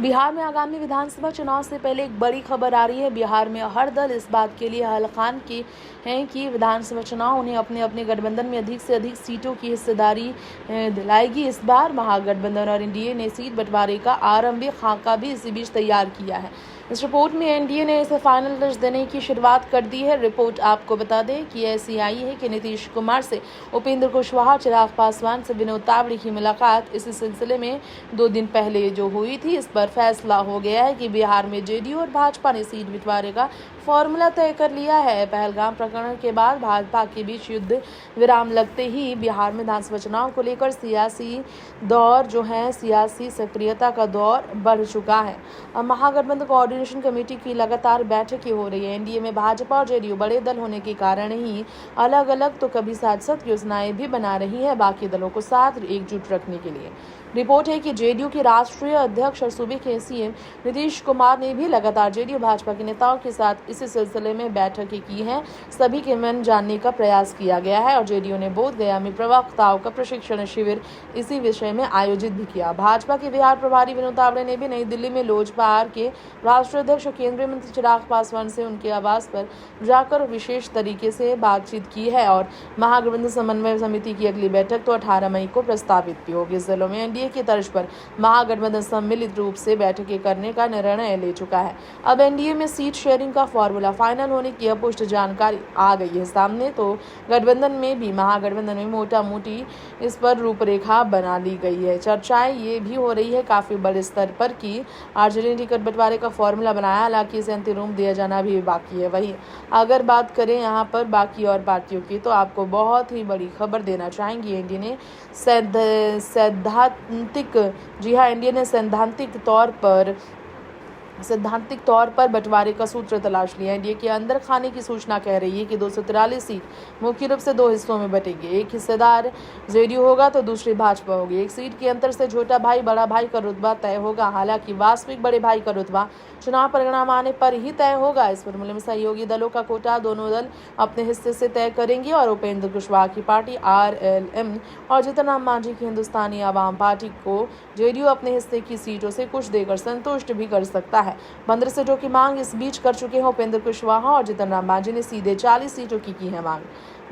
बिहार में आगामी विधानसभा चुनाव से पहले एक बड़ी खबर आ रही है। बिहार में हर दल इस बात के लिए हलखान के हैं कि विधानसभा चुनाव उन्हें अपने अपने गठबंधन में अधिक से अधिक सीटों की हिस्सेदारी दिलाएगी। इस बार महागठबंधन और एनडीए ने सीट बंटवारे का आरंभिक खाका भी इसी बीच तैयार किया है। इस रिपोर्ट में एनडीए ने इसे फाइनल टच देने की शुरुआत कर दी है। रिपोर्ट आपको बता दें कि ऐसी आई है कि नीतीश कुमार से उपेंद्र कुशवाहा, चिराग पासवान से विनोद तावड़े की मुलाकात इसी सिलसिले में 2 दिन पहले जो हुई थी, इस पर फैसला हो गया है कि बिहार में जेडीयू और भाजपा ने सीट बंटवारे का फॉर्मूला तय कर लिया है। पहलगाम प्रकरण के बाद भाजपा के बीच युद्ध विराम लगते ही बिहार में विधानसभा चुनाव को लेकर सियासी सक्रियता का दौर बढ़ चुका है। अब महागठबंधन कोऑर्डिनेशन कमेटी की लगातार बैठकें हो रही है। एनडीए में भाजपा और जेडीयू बड़े दल होने के कारण ही अलग अलग तो कभी साथ योजनाएं भी बना रही है बाकी दलों को साथ एकजुट रखने के लिए। रिपोर्ट है कि जेडीयू के राष्ट्रीय अध्यक्ष और सूबे के सीएम नीतीश कुमार ने भी लगातार जेडीयू भाजपा के नेताओं के साथ इसी सिलसिले में बैठकें की हैं। सभी के मन जानने का प्रयास किया गया है और जेडीयू ने बोध गया में प्रवक्ताओं का प्रशिक्षण शिविर इसी विषय में आयोजित भी किया। भाजपा के बिहार प्रभारी विनोद तावड़े ने भी नई दिल्ली में लोजपा के राष्ट्रीय अध्यक्ष और केंद्रीय मंत्री चिराग पासवान से उनके आवास पर जाकर विशेष तरीके से बातचीत की है और महागठबंधन समन्वय समिति की अगली बैठक तो 18 मई को प्रस्तावित भी होगी। इस जिलों में एनडीए की तर्ज पर महागठबंधन सम्मिलित रूप से बैठकें करने का निर्णय ले चुका है। अब एनडीए में सीट शेयरिंग का फॉर्मूला फाइनल होने की अपुष्ट जानकारी आ गई है सामने, तो गठबंधन में भी महागठबंधन में मोटा मोटी इस पर रूपरेखा बना ली गई है। चर्चाएं ये भी हो रही है काफी बड़े स्तर पर कि आरजेडी टिकट बंटवारे का फॉर्मूला बनाया, हालांकि इसे अंतिम रूप दिया जाना भी बाकी है। वहीं अगर बात करें यहाँ पर बाकी और पार्टियों की, तो आपको बहुत ही बड़ी खबर देना चाहेंगे। एनडीए ने एनडीए ने सैद्धांतिक तौर पर बंटवारे का सूत्र तलाश लिया। एनडीए के अंदर खाने की सूचना कह रही है कि 243 सीट मुख्य रूप से 2 हिस्सों में बटेंगे। एक हिस्सेदार जेडीयू होगा तो दूसरी भाजपा होगी। एक सीट के अंतर से छोटा भाई बड़ा भाई का रुतबा तय होगा, हालांकि वास्तविक बड़े भाई का रुतबा चुनाव परिणाम आने पर ही तय होगा। इस फॉर्मूले में सहयोगी दलों का कोटा दोनों दल अपने हिस्से से तय करेंगे और उपेंद्र कुशवाहा की पार्टी आरएलएम और जीतन राम मांझी की हिंदुस्तानी आवाम पार्टी को जेडीयू अपने हिस्से की सीटों से कुछ देकर संतुष्ट भी कर सकता है। 15 सीटों की मांग इस बीच कर चुके हैं उपेंद्र कुशवाहा और जीतन राम मांझी ने सीधे 40 सीटों की है मांग।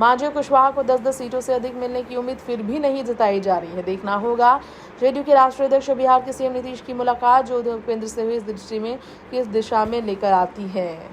मांझी और कुशवाहा को 10-10 सीटों से अधिक मिलने की उम्मीद फिर भी नहीं जताई जा रही है। देखना होगा जेडीयू के राष्ट्रीय अध्यक्ष बिहार के सीएम नीतीश की मुलाकात जो उपेंद्र से हुई इस दृष्टि में किस दिशा में लेकर आती है।